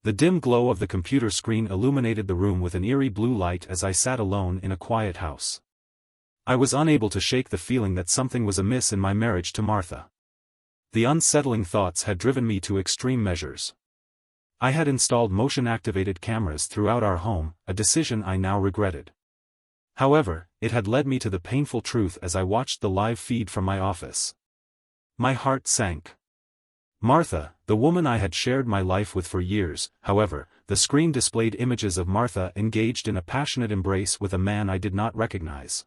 The dim glow of the computer screen illuminated the room with an eerie blue light as I sat alone in a quiet house. I was unable to shake the feeling that something was amiss in my marriage to Martha. The unsettling thoughts had driven me to extreme measures. I had installed motion-activated cameras throughout our home, a decision I now regretted. However, it had led me to the painful truth as I watched the live feed from my office. My heart sank. Martha, the woman I had shared my life with for years, however, the screen displayed images of Martha engaged in a passionate embrace with a man I did not recognize.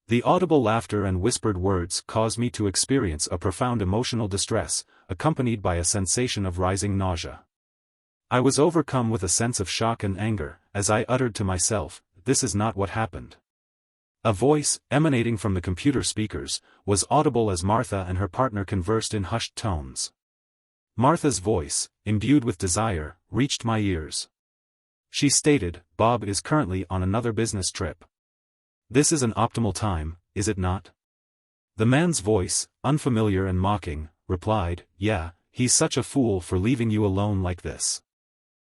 The audible laughter and whispered words caused me to experience a profound emotional distress, accompanied by a sensation of rising nausea. I was overcome with a sense of shock and anger, as I uttered to myself, "This is not what happened." A voice, emanating from the computer speakers, was audible as Martha and her partner conversed in hushed tones. Martha's voice, imbued with desire, reached my ears. She stated, "Bob is currently on another business trip. This is an optimal time, is it not?" The man's voice, unfamiliar and mocking, replied, "Yeah, he's such a fool for leaving you alone like this."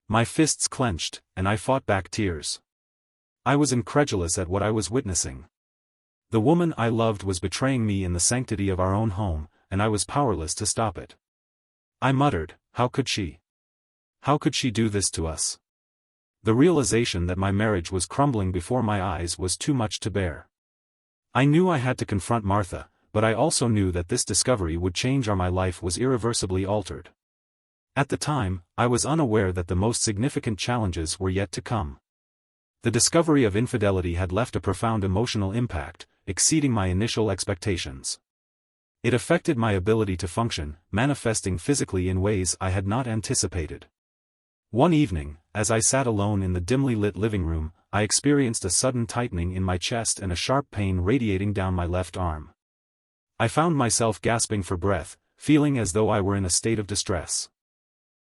My fists clenched, and I fought back tears. I was incredulous at what I was witnessing. The woman I loved was betraying me in the sanctity of our own home, and I was powerless to stop it. I muttered, "How could she? How could she do this to us?" The realization that my marriage was crumbling before my eyes was too much to bear. I knew I had to confront Martha, but I also knew that this discovery would change my life was irreversibly altered. At the time, I was unaware that the most significant challenges were yet to come. The discovery of infidelity had left a profound emotional impact, exceeding my initial expectations. It affected my ability to function, manifesting physically in ways I had not anticipated. One evening, as I sat alone in the dimly lit living room, I experienced a sudden tightening in my chest and a sharp pain radiating down my left arm. I found myself gasping for breath, feeling as though I were in a state of distress.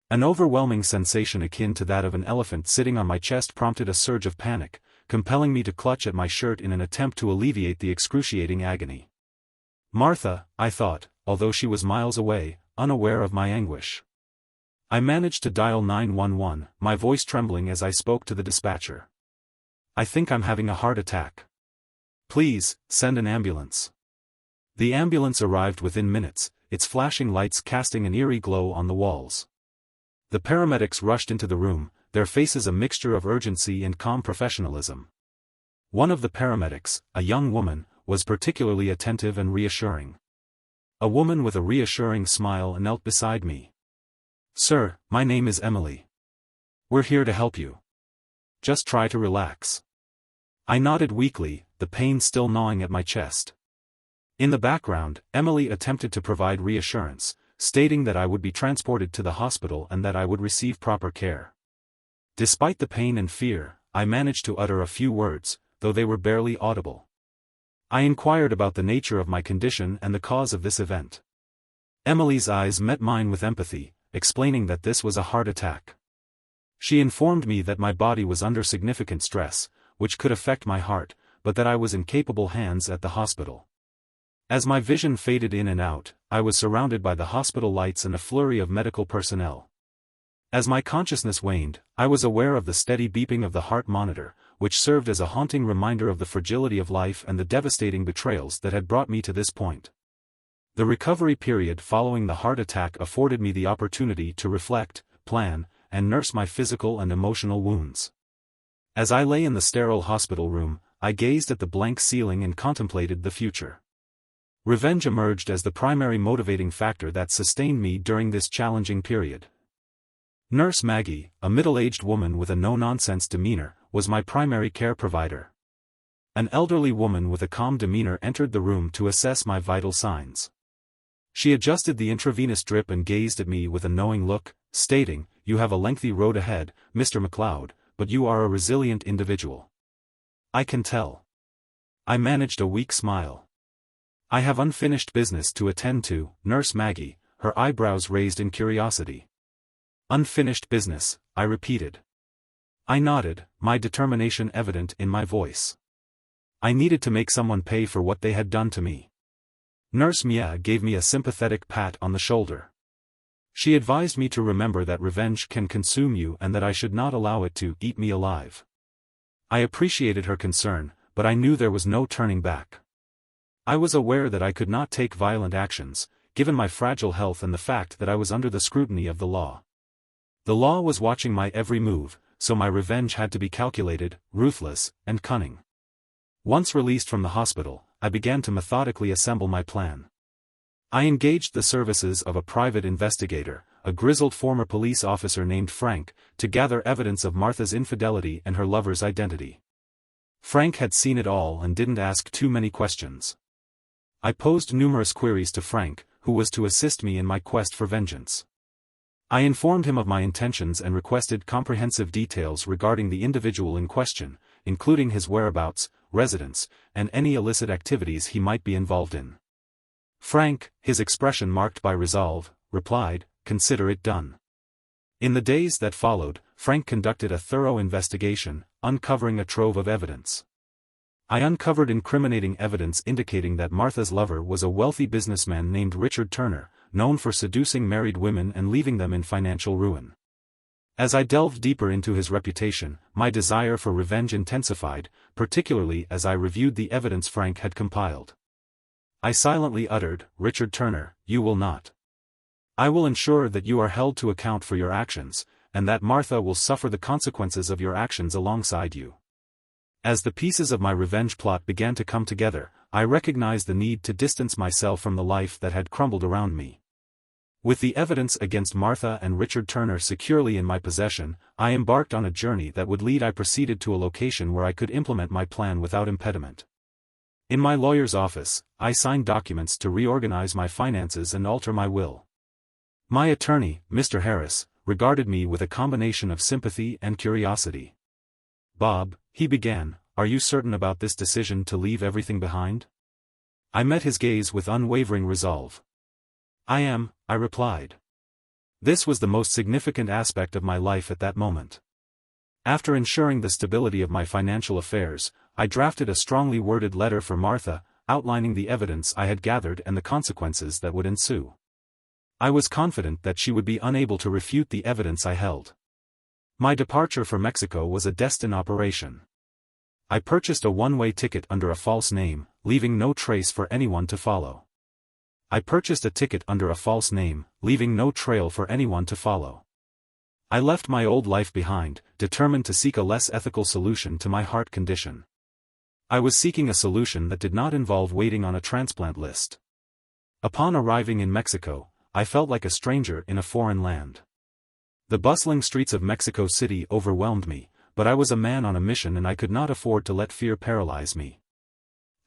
An overwhelming sensation akin to that of an elephant sitting on my chest prompted a surge of panic, compelling me to clutch at my shirt in an attempt to alleviate the excruciating agony. Martha, I thought, although she was miles away, unaware of my anguish. I managed to dial 911, my voice trembling as I spoke to the dispatcher. "I think I'm having a heart attack. Please, send an ambulance." The ambulance arrived within minutes, its flashing lights casting an eerie glow on the walls. The paramedics rushed into the room, their faces a mixture of urgency and calm professionalism. One of the paramedics, a young woman, was particularly attentive and reassuring. A woman with a reassuring smile knelt beside me. "Sir, my name is Emily. We're here to help you. Just try to relax." I nodded weakly, the pain still gnawing at my chest. In the background, Emily attempted to provide reassurance, stating that I would be transported to the hospital and that I would receive proper care. Despite the pain and fear, I managed to utter a few words, though they were barely audible. I inquired about the nature of my condition and the cause of this event. Emily's eyes met mine with empathy, explaining that this was a heart attack. She informed me that my body was under significant stress, which could affect my heart, but that I was in capable hands at the hospital. As my vision faded in and out, I was surrounded by the hospital lights and a flurry of medical personnel. As my consciousness waned, I was aware of the steady beeping of the heart monitor, which served as a haunting reminder of the fragility of life and the devastating betrayals that had brought me to this point. The recovery period following the heart attack afforded me the opportunity to reflect, plan, and nurse my physical and emotional wounds. As I lay in the sterile hospital room, I gazed at the blank ceiling and contemplated the future. Revenge emerged as the primary motivating factor that sustained me during this challenging period. Nurse Maggie, a middle-aged woman with a no-nonsense demeanor, was my primary care provider. An elderly woman with a calm demeanor entered the room to assess my vital signs. She adjusted the intravenous drip and gazed at me with a knowing look, stating, "You have a lengthy road ahead, Mr. McLeod, but you are a resilient individual." "I can tell." I managed a weak smile. "I have unfinished business to attend to, Nurse Maggie," her eyebrows raised in curiosity. "Unfinished business," I repeated. I nodded, my determination evident in my voice. I needed to make someone pay for what they had done to me. Nurse Mia gave me a sympathetic pat on the shoulder. She advised me to remember that revenge can consume you and that I should not allow it to eat me alive. I appreciated her concern, but I knew there was no turning back. I was aware that I could not take violent actions, given my fragile health and the fact that I was under the scrutiny of the law. The law was watching my every move, so my revenge had to be calculated, ruthless, and cunning. Once released from the hospital, I began to methodically assemble my plan. I engaged the services of a private investigator, a grizzled former police officer named Frank, to gather evidence of Martha's infidelity and her lover's identity. Frank had seen it all and didn't ask too many questions. I posed numerous queries to Frank, who was to assist me in my quest for vengeance. I informed him of my intentions and requested comprehensive details regarding the individual in question, including his whereabouts, residence, and any illicit activities he might be involved in. Frank, his expression marked by resolve, replied, "Consider it done." In the days that followed, Frank conducted a thorough investigation, uncovering a trove of evidence. I uncovered incriminating evidence indicating that Martha's lover was a wealthy businessman named Richard Turner, known for seducing married women and leaving them in financial ruin. As I delved deeper into his reputation, my desire for revenge intensified, particularly as I reviewed the evidence Frank had compiled. I silently uttered, "Richard Turner, you will not. I will ensure that you are held to account for your actions, and that Martha will suffer the consequences of your actions alongside you." As the pieces of my revenge plot began to come together, I recognized the need to distance myself from the life that had crumbled around me. With the evidence against Martha and Richard Turner securely in my possession, I embarked on a journey that would lead. I proceeded to a location where I could implement my plan without impediment. In my lawyer's office, I signed documents to reorganize my finances and alter my will. My attorney, Mr. Harris, regarded me with a combination of sympathy and curiosity. "Bob," he began, "are you certain about this decision to leave everything behind?" I met his gaze with unwavering resolve. "I am," I replied. This was the most significant aspect of my life at that moment. After ensuring the stability of my financial affairs, I drafted a strongly worded letter for Martha, outlining the evidence I had gathered and the consequences that would ensue. I was confident that she would be unable to refute the evidence I held. My departure for Mexico was a destined operation. I purchased a one-way ticket under a false name, leaving no trace for anyone to follow. I purchased a ticket under a false name, leaving no trail for anyone to follow. I left my old life behind, determined to seek a less ethical solution to my heart condition. I was seeking a solution that did not involve waiting on a transplant list. Upon arriving in Mexico, I felt like a stranger in a foreign land. The bustling streets of Mexico City overwhelmed me, but I was a man on a mission and I could not afford to let fear paralyze me.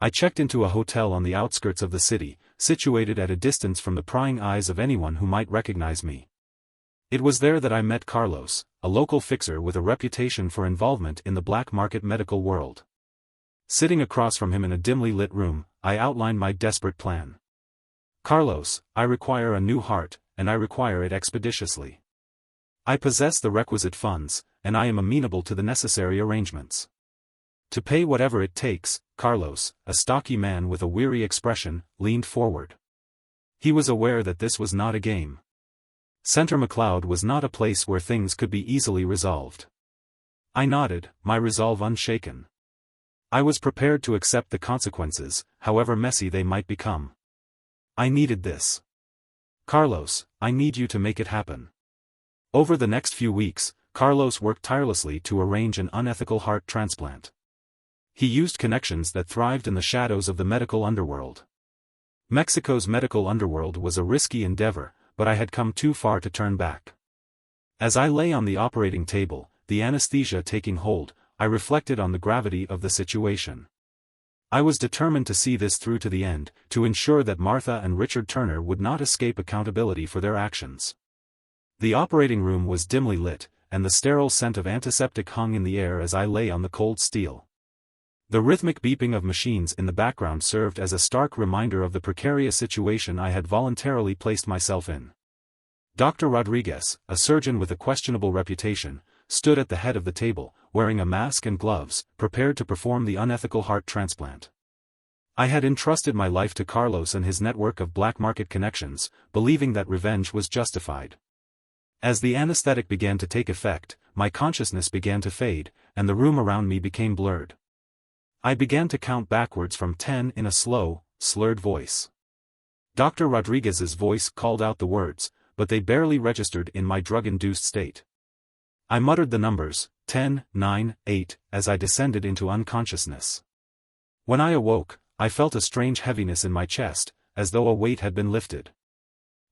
I checked into a hotel on the outskirts of the city, situated at a distance from the prying eyes of anyone who might recognize me. It was there that I met Carlos, a local fixer with a reputation for involvement in the black market medical world. Sitting across from him in a dimly lit room, I outlined my desperate plan. "Carlos, I require a new heart, and I require it expeditiously. I possess the requisite funds, and I am amenable to the necessary arrangements. To pay whatever it takes." Carlos, a stocky man with a weary expression, leaned forward. He was aware that this was not a game. Center McLeod was not a place where things could be easily resolved. I nodded, my resolve unshaken. I was prepared to accept the consequences, however messy they might become. I needed this. "Carlos, I need you to make it happen." Over the next few weeks, Carlos worked tirelessly to arrange an unethical heart transplant. He used connections that thrived in the shadows of the medical underworld. Mexico's medical underworld was a risky endeavor, but I had come too far to turn back. As I lay on the operating table, the anesthesia taking hold, I reflected on the gravity of the situation. I was determined to see this through to the end, to ensure that Martha and Richard Turner would not escape accountability for their actions. The operating room was dimly lit, and the sterile scent of antiseptic hung in the air as I lay on the cold steel. The rhythmic beeping of machines in the background served as a stark reminder of the precarious situation I had voluntarily placed myself in. Dr. Rodriguez, a surgeon with a questionable reputation, stood at the head of the table, wearing a mask and gloves, prepared to perform the unethical heart transplant. I had entrusted my life to Carlos and his network of black market connections, believing that revenge was justified. As the anesthetic began to take effect, my consciousness began to fade, and the room around me became blurred. I began to count backwards from 10 in a slow, slurred voice. Dr. Rodriguez's voice called out the words, but they barely registered in my drug-induced state. I muttered the numbers, 10, 9, 8, as I descended into unconsciousness. When I awoke, I felt a strange heaviness in my chest, as though a weight had been lifted.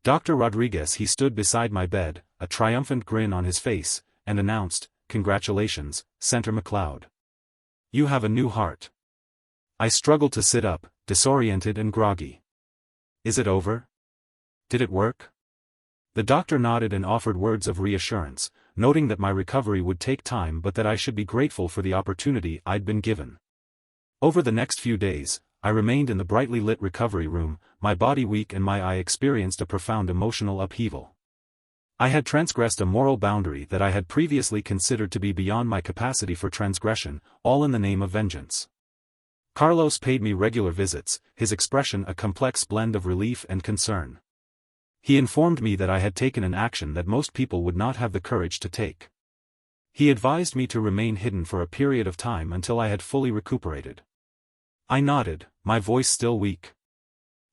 Dr. Rodriguez he stood beside my bed, a triumphant grin on his face, and announced, "Congratulations, Senator McLeod. You have a new heart." I struggled to sit up, disoriented and groggy. "Is it over? Did it work?" The doctor nodded and offered words of reassurance, noting that my recovery would take time but that I should be grateful for the opportunity I'd been given. Over the next few days, I remained in the brightly lit recovery room, my body weak and my eye experienced a profound emotional upheaval. I had transgressed a moral boundary that I had previously considered to be beyond my capacity for transgression, all in the name of vengeance. Carlos paid me regular visits, his expression a complex blend of relief and concern. He informed me that I had taken an action that most people would not have the courage to take. He advised me to remain hidden for a period of time until I had fully recuperated. I nodded, my voice still weak.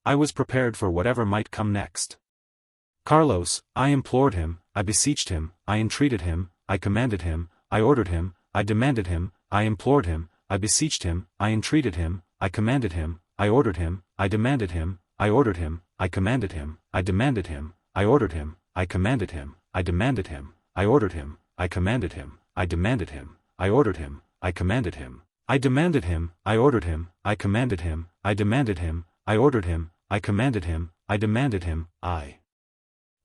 I was prepared for whatever might come next. "Carlos," I implored him, I beseeched him, I entreated him, I commanded him, I ordered him, I demanded him, I implored him, I beseeched him, I entreated him, I commanded him, I ordered him, I demanded him, I ordered him, I commanded him, I demanded him, I ordered him, I commanded him, I demanded him, I ordered him, I commanded him, I demanded him, I ordered him, I commanded him, I demanded him, I ordered him, I commanded him, I demanded him, I ordered him, I commanded him, I demanded him, I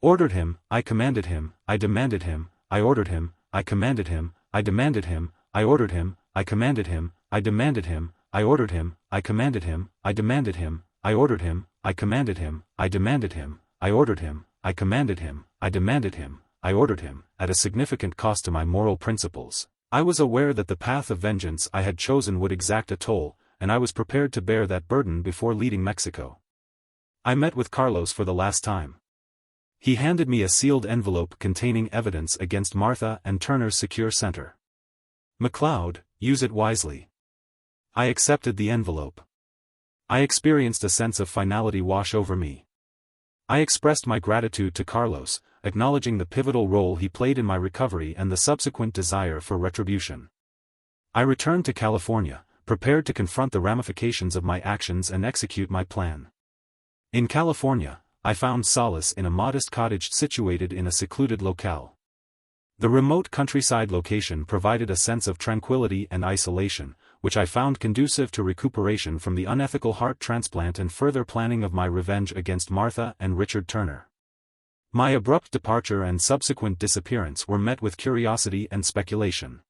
ordered him, I commanded him, I demanded him, I ordered him, I commanded him, I demanded him, I ordered him, I commanded him, I demanded him, I ordered him, I commanded him, I demanded him, I ordered him, I commanded him, I demanded him, I ordered him, I commanded him, I demanded him, I ordered him, at a significant cost to my moral principles. I was aware that the path of vengeance I had chosen would exact a toll, and I was prepared to bear that burden before leaving Mexico. I met with Carlos for the last time. He handed me a sealed envelope containing evidence against Martha and Turner's secure center. "McLeod, use it wisely." I accepted the envelope. I experienced a sense of finality wash over me. I expressed my gratitude to Carlos, acknowledging the pivotal role he played in my recovery and the subsequent desire for retribution. I returned to California, prepared to confront the ramifications of my actions and execute my plan. In California, I found solace in a modest cottage situated in a secluded locale. The remote countryside location provided a sense of tranquility and isolation, which I found conducive to recuperation from the unethical heart transplant and further planning of my revenge against Martha and Richard Turner. My abrupt departure and subsequent disappearance were met with curiosity and speculation.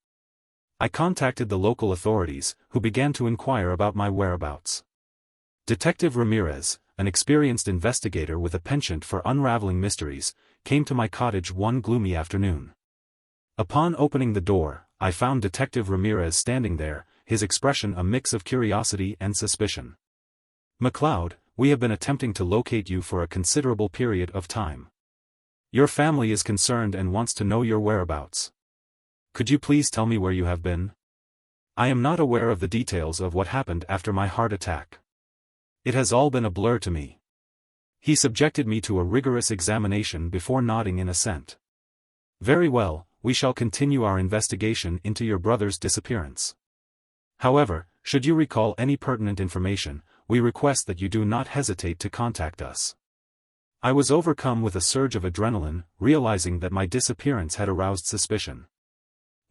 I contacted the local authorities, who began to inquire about my whereabouts. Detective Ramirez, an experienced investigator with a penchant for unraveling mysteries, came to my cottage one gloomy afternoon. Upon opening the door, I found Detective Ramirez standing there, his expression a mix of curiosity and suspicion. "McLeod, we have been attempting to locate you for a considerable period of time. Your family is concerned and wants to know your whereabouts. Could you please tell me where you have been? I am not aware of the details of what happened after my heart attack. It has all been a blur to me." He subjected me to a rigorous examination before nodding in assent. "Very well, we shall continue our investigation into your brother's disappearance. However, should you recall any pertinent information, we request that you do not hesitate to contact us." I was overcome with a surge of adrenaline, realizing that my disappearance had aroused suspicion.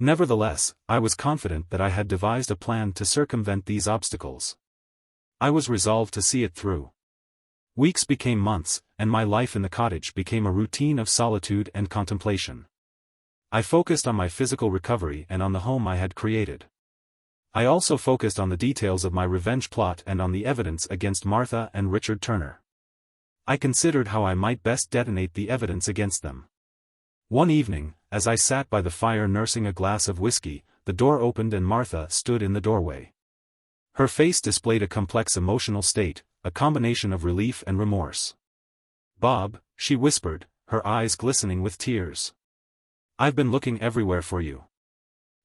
Nevertheless, I was confident that I had devised a plan to circumvent these obstacles. I was resolved to see it through. Weeks became months, and my life in the cottage became a routine of solitude and contemplation. I focused on my physical recovery and on the home I had created. I also focused on the details of my revenge plot and on the evidence against Martha and Richard Turner. I considered how I might best detonate the evidence against them. One evening, as I sat by the fire nursing a glass of whiskey, the door opened and Martha stood in the doorway. Her face displayed a complex emotional state, a combination of relief and remorse. "Bob," she whispered, her eyes glistening with tears. "I've been looking everywhere for you.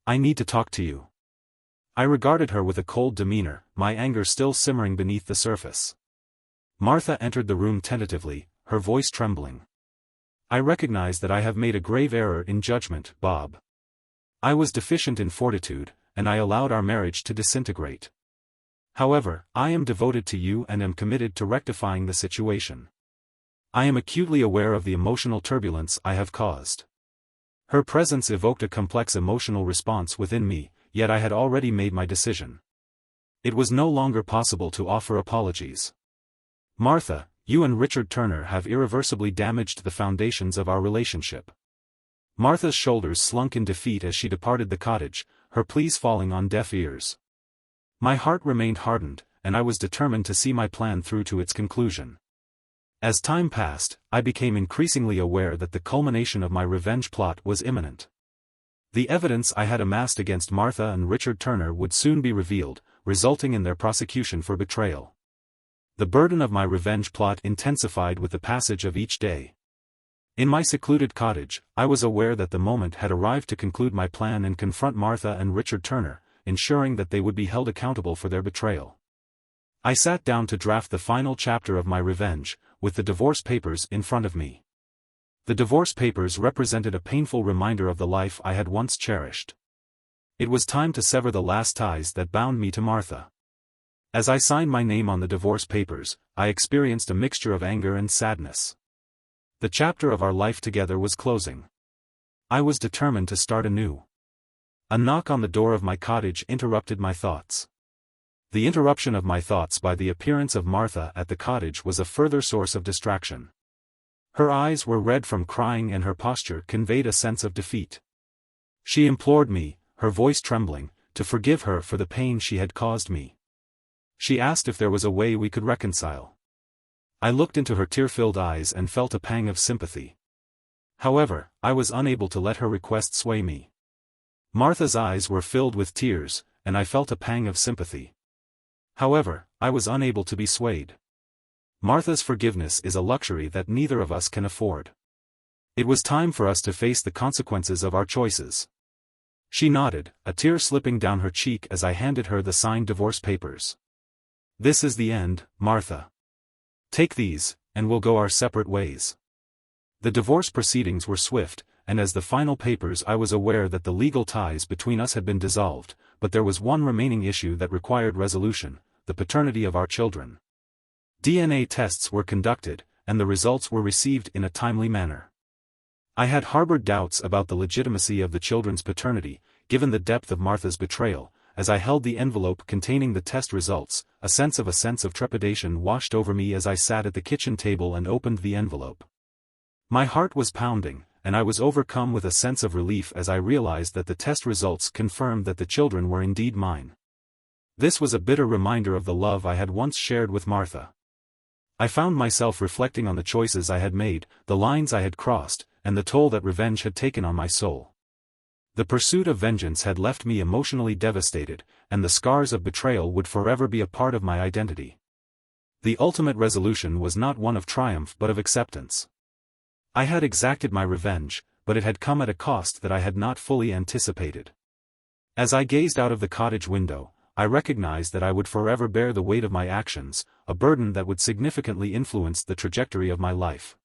I need to talk to you." I regarded her with a cold demeanor, my anger still simmering beneath the surface. Martha entered the room tentatively, her voice trembling. "I recognize that I have made a grave error in judgment, Bob. I was deficient in fortitude, and I allowed our marriage to disintegrate. However, I am devoted to you and am committed to rectifying the situation. I am acutely aware of the emotional turbulence I have caused." Her presence evoked a complex emotional response within me, yet I had already made my decision. It was no longer possible to offer apologies. "Martha, you and Richard Turner have irreversibly damaged the foundations of our relationship." Martha's shoulders slunk in defeat as she departed the cottage, her pleas falling on deaf ears. My heart remained hardened, and I was determined to see my plan through to its conclusion. As time passed, I became increasingly aware that the culmination of my revenge plot was imminent. The evidence I had amassed against Martha and Richard Turner would soon be revealed, resulting in their prosecution for betrayal. The burden of my revenge plot intensified with the passage of each day. In my secluded cottage, I was aware that the moment had arrived to conclude my plan and confront Martha and Richard Turner, ensuring that they would be held accountable for their betrayal. I sat down to draft the final chapter of my revenge, with the divorce papers in front of me. The divorce papers represented a painful reminder of the life I had once cherished. It was time to sever the last ties that bound me to Martha. As I signed my name on the divorce papers, I experienced a mixture of anger and sadness. The chapter of our life together was closing. I was determined to start anew. A knock on the door of my cottage interrupted my thoughts. The interruption of my thoughts by the appearance of Martha at the cottage was a further source of distraction. Her eyes were red from crying and her posture conveyed a sense of defeat. She implored me, her voice trembling, to forgive her for the pain she had caused me. She asked if there was a way we could reconcile. I looked into her tear-filled eyes and felt a pang of sympathy. However, I was unable to let her request sway me. Martha's eyes were filled with tears, and I felt a pang of sympathy. However, I was unable to be swayed. Martha's forgiveness is a luxury that neither of us can afford. It was time for us to face the consequences of our choices. She nodded, a tear slipping down her cheek as I handed her the signed divorce papers. "This is the end, Martha. Take these, and we'll go our separate ways." The divorce proceedings were swift, and as the final papers I was aware that the legal ties between us had been dissolved, but there was one remaining issue that required resolution: the paternity of our children. DNA tests were conducted, and the results were received in a timely manner. I had harbored doubts about the legitimacy of the children's paternity, given the depth of Martha's betrayal. As I held the envelope containing the test results, a sense of trepidation washed over me as I sat at the kitchen table and opened the envelope. My heart was pounding, and I was overcome with a sense of relief as I realized that the test results confirmed that the children were indeed mine. This was a bitter reminder of the love I had once shared with Martha. I found myself reflecting on the choices I had made, the lines I had crossed, and the toll that revenge had taken on my soul. The pursuit of vengeance had left me emotionally devastated, and the scars of betrayal would forever be a part of my identity. The ultimate resolution was not one of triumph but of acceptance. I had exacted my revenge, but it had come at a cost that I had not fully anticipated. As I gazed out of the cottage window, I recognized that I would forever bear the weight of my actions, a burden that would significantly influence the trajectory of my life.